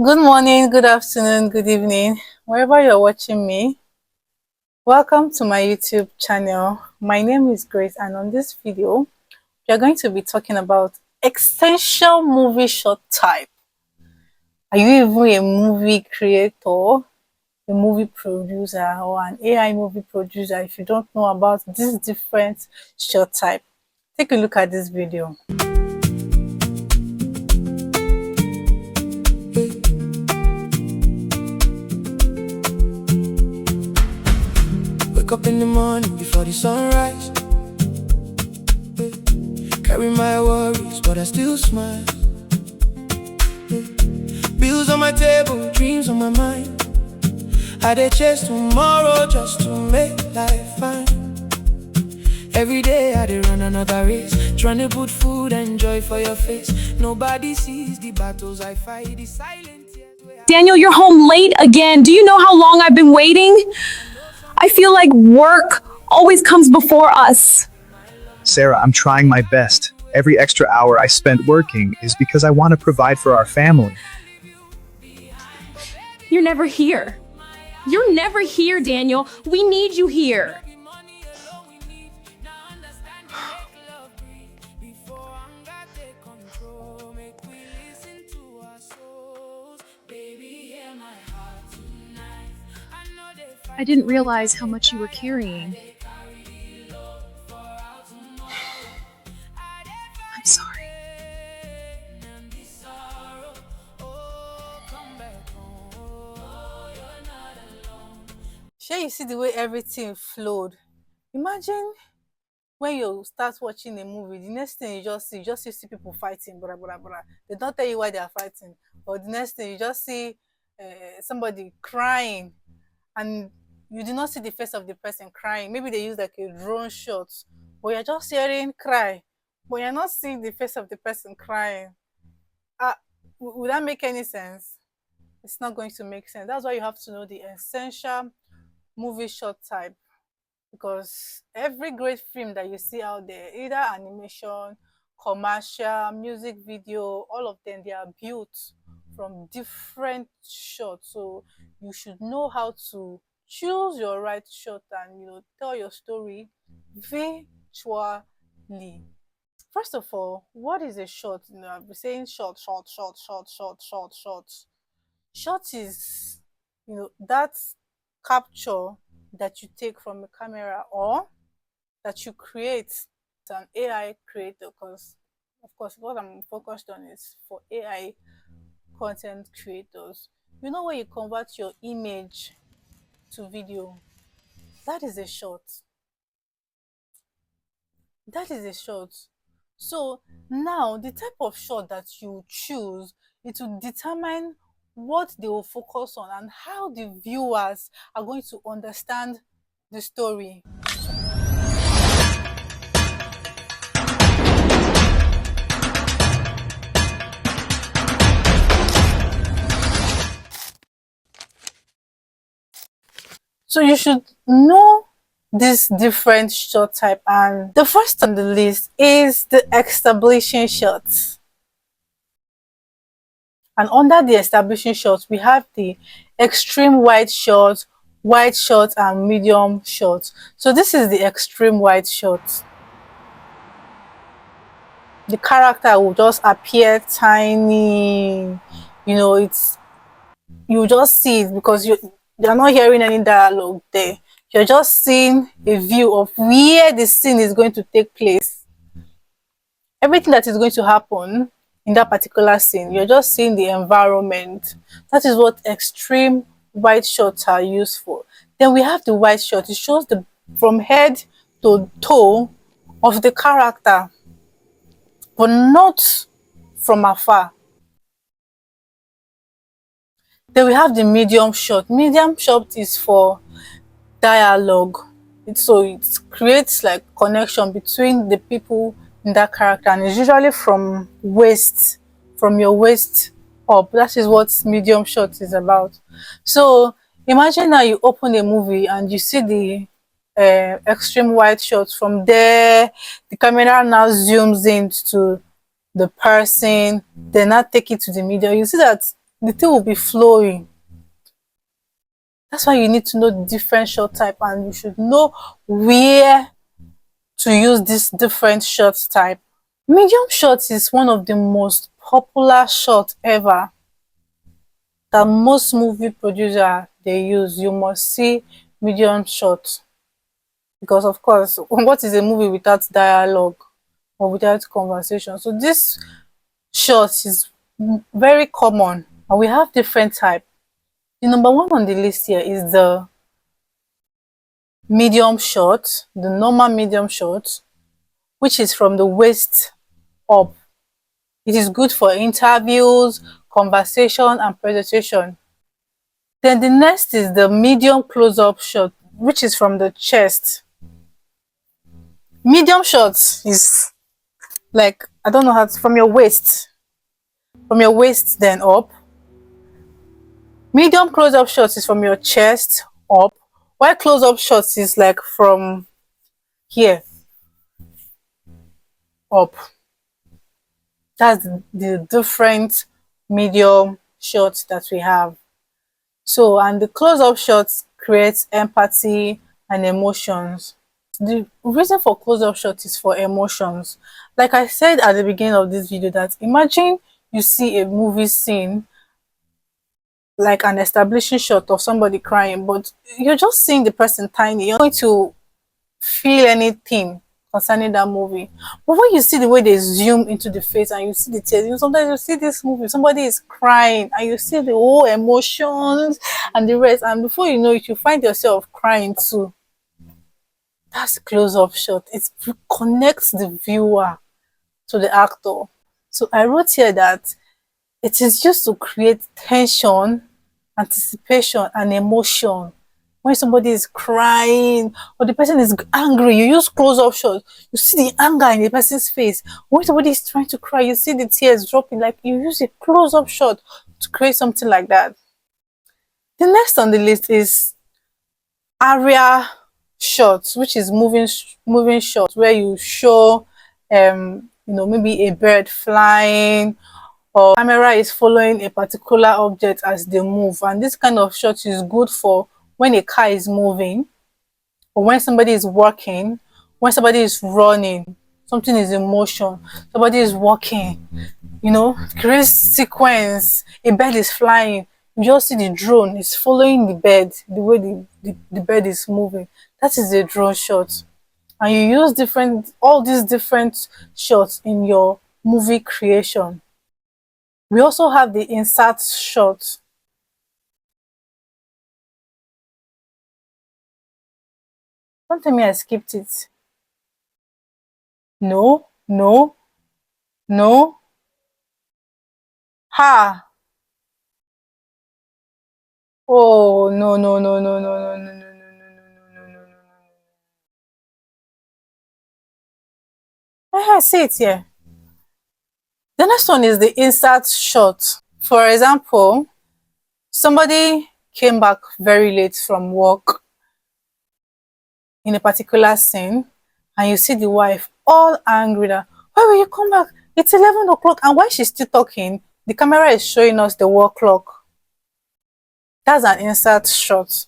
Good morning, good afternoon, good evening, wherever you're watching me. Welcome to my YouTube channel. My name is Grace, and on this video, we are going to be talking about essential movie shot type. Are you even a movie creator, a movie producer, or an AI movie producer? If you don't know about this different shot type, take a look at this video. Wake up in the morning before the sunrise. Carry my worries, but I still smile. Bills on my table, dreams on my mind. I dey chase tomorrow just to make life fine. Every day I dey run another race, trying to put food and joy for your face. Nobody sees the battles I fight, the silent tears. Daniel, you're home late again. Do you know how long I've been waiting? I feel like work always comes before us. Sarah, I'm trying my best. Every extra hour I spent working is because I want to provide for our family. You're never here. You're never here, Daniel. We need you here. I didn't realize how much you were carrying. I'm sorry. Sure, you see the way everything flowed. Imagine when you start watching a movie, the next thing you just see people fighting, blah blah blah. They don't tell you why they are fighting, or the next thing you just see somebody crying, and you do not see the face of the person crying. Maybe they use like a drone shot, but you're just hearing cry, but you're not seeing the face of the person crying. Would that make any sense? It's not going to make sense. That's why you have to know the essential movie shot type, because every great film that you see out there, either animation, commercial, music video, all of them, they are built from different shots. So you should know how to choose your right shot and tell your story visually. First of all, what is a shot? I've been saying shot. Shot is that capture that you take from a camera or that you create. It's an AI creator, because of course what I'm focused on is for AI content creators. When you convert your image to video, that is a shot. That is a shot. So now the type of shot that you choose, it will determine what they will focus on and how the viewers are going to understand the story. So you should know this different shot type, and the first on the list is the establishing shot. And under the establishing shot, we have the extreme wide shot, and medium shot. So this is the extreme wide shot. The character will just appear tiny. You just see it because you're not hearing any dialogue there. You're just seeing a view of where the scene is going to take place. Everything that is going to happen in that particular scene, you're just seeing the environment. That is what extreme wide shots are used for. Then we have the wide shot. It shows from head to toe of the character, but not from afar. Then we have the medium shot. Medium shot is for dialogue. So it creates like connection between the people in that character, and it's usually from your waist up. That is what medium shot is about. So imagine now you open a movie and you see the extreme wide shot. From there, the camera now zooms in to the person, then now take it to the medium. You see that the thing will be flowing. That's why you need to know the different shot type, and you should know where to use this different shot type. Medium shot is one of the most popular shot ever that most movie producer they use. You must see medium shot, because of course, what is a movie without dialogue or without conversation? So this shot is very common, and we have different type. The number one on the list here is the medium shot, the normal medium shot, which is from the waist up. It is good for interviews, conversation, and presentation. Then the next is the medium close-up shot, which is from the chest. Medium shot is like, I don't know how to, from your waist then up. Medium close-up shots is from your chest up, while close-up shots is like from here up. That's the different medium shots that we have. So, and the close-up shots creates empathy and emotions. The reason for close-up shot is for emotions. Like I said at the beginning of this video, that imagine you see a movie scene, like an establishing shot of somebody crying, but you're just seeing the person tiny. You're going to feel anything concerning that movie. But when you see the way they zoom into the face and you see the tears, you know, sometimes you see this movie, somebody is crying and you see the whole emotions and the rest, and before you know it, you find yourself crying too. That's the close-up shot. It connects the viewer to the actor. So I wrote here that it is used to create tension, anticipation, and emotion. When somebody is crying or the person is angry, you use close-up shots. You see the anger in the person's face. When somebody is trying to cry, you see the tears dropping. Like, you use a close-up shot to create something like that. The next on the list is area shots, which is moving shots, where you show maybe a bird flying, or camera is following a particular object as they move. And this kind of shot is good for when a car is moving, or when somebody is walking, when somebody is running, something is in motion, somebody is walking, create sequence, a bird is flying, you just see the drone is following the bird, the way the bird is moving. That is a drone shot. And you use all these different shots in your movie creation. We also have the insert shot. Don't tell me I skipped it. No, no, no. Ha! Oh, no, no, no, no, no, no, no, no, no, no, no, no, no, no. I see it here. The next one is the insert shot. For example, somebody came back very late from work in a particular scene, and you see the wife all angry that, why will you come back? It's 11 o'clock. And while she's still talking, the camera is showing us the work clock. That's an insert shot.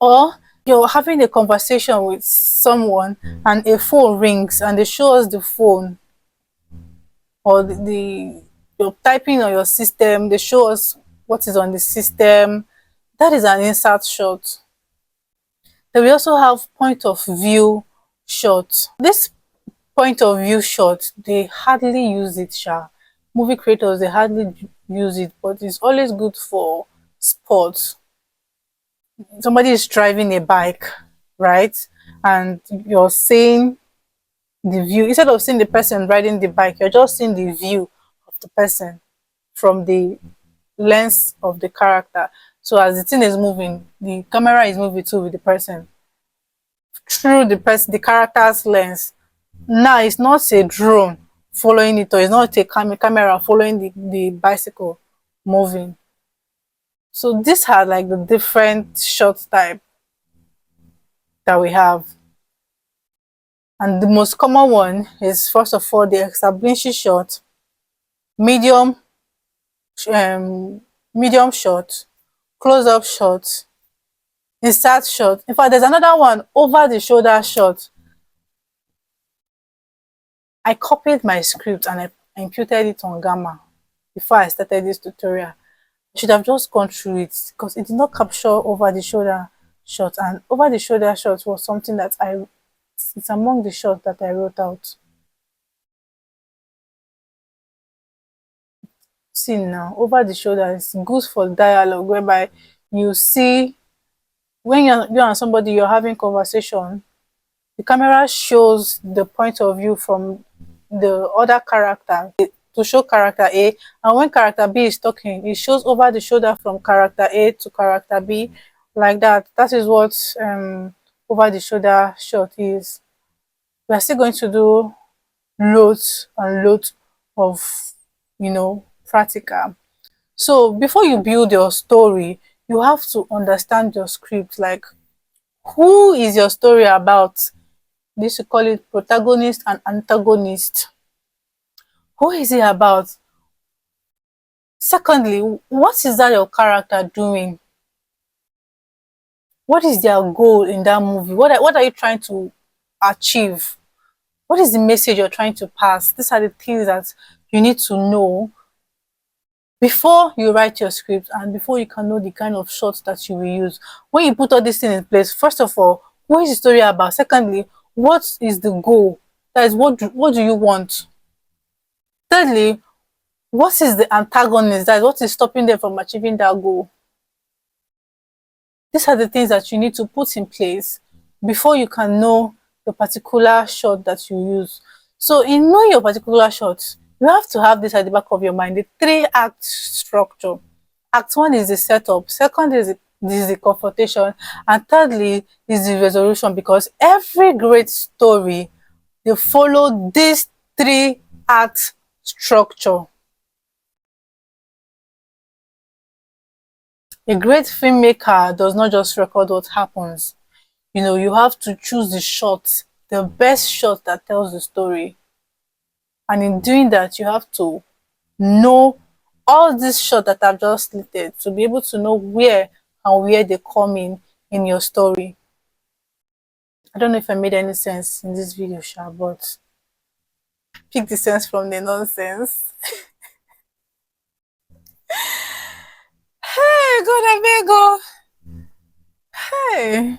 Or you're having a conversation with someone and a phone rings and they show us the phone, or you're typing on your system, they show us what is on the system. That is an insert shot. Then we also have point of view shot. This point of view shot, they hardly use it, movie creators, they hardly use it, but it's always good for sports. Somebody is driving a bike, right, and you're seeing the view. Instead of seeing the person riding the bike, you're just seeing the view of the person from the lens of the character. So as the thing is moving, the camera is moving too with the person through the character's lens. Now it's not a drone following it, or it's not a camera following the bicycle moving. So these are like the different shot type that we have. And the most common one is, first of all, the establishing shot, medium medium shot, close-up shot, insert shot. In fact, there's another one, over the shoulder shot. I copied my script and I imputed it on Gamma before I started this tutorial. I should have just gone through it because it did not capture over the shoulder shot, and over the shoulder shot was something that it's among the shots that I wrote out. See now, over the shoulder is good for dialogue, whereby you see when you and somebody you're having conversation, the camera shows the point of view from the other character to show character A, and when character B is talking, it shows over the shoulder from character A to character B, like that. That is what over the shoulder shot is. We are still going to do loads and loads of, practical. So before you build your story, you have to understand your script. Like, who is your story about? This, we call it protagonist and antagonist. Who is it about? Secondly, what is that your character doing? What is their goal in that movie? What are you trying to achieve? What is the message you're trying to pass? These are the things that you need to know before you write your script and before you can know the kind of shots that you will use. When you put all these things in place, first of all, what is the story about? Secondly, what is the goal? That is, what do you want? Thirdly, what is the antagonist? That is, what is stopping them from achieving that goal? These are the things that you need to put in place before you can know the particular shot that you use. So in knowing your particular shot, you have to have this at the back of your mind, the 3-act structure. Act 1 is the setup, second is the confrontation, and thirdly is the resolution, because every great story, they follow this 3-act structure. A great filmmaker does not just record what happens. You have to choose the shot, the best shot that tells the story. And in doing that, you have to know all these shots that I've just listed to be able to know where and where they come in your story. I don't know if I made any sense in this video, Sha, but pick the sense from the nonsense. Hey, God, I go. Hey,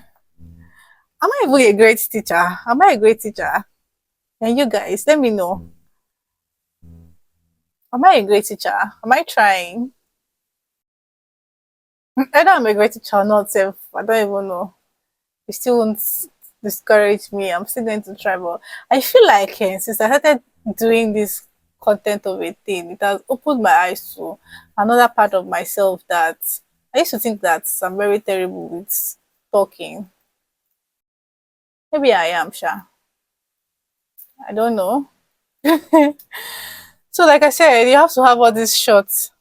am I even a great teacher? Am I a great teacher? And you guys, let me know. Am I a great teacher? Am I trying? Either I'm a great teacher or not, self. I don't even know. It still won't discourage me. I'm still going to try, but I feel like since I started doing this content of a thing, it has opened my eyes to another part of myself that I used to think that I'm very terrible with talking. Maybe I am, Sha. I don't know. So like I said, you have to have all these shots,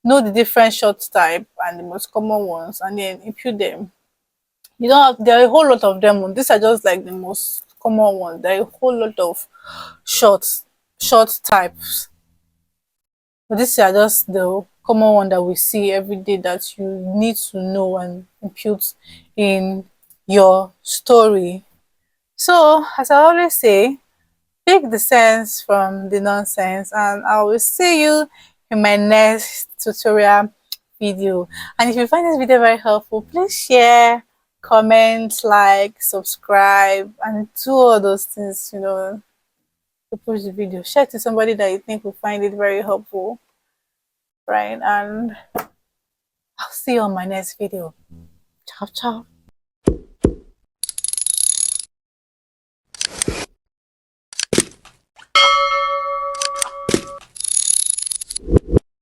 know the different shot type and the most common ones, and then impute them. You don't have, there are a whole lot of them. These are just like the most common ones. There are a whole lot of short types, but these are just the common one that we see every day that you need to know and impute in your story. So as I always say, pick the sense from the nonsense, and I will see you in my next tutorial video. And if you find this video very helpful, please share, comment, like, subscribe, and do all those things, to push the video. Share to somebody that you think will find it very helpful, right? And I'll see you on my next video. Ciao, ciao.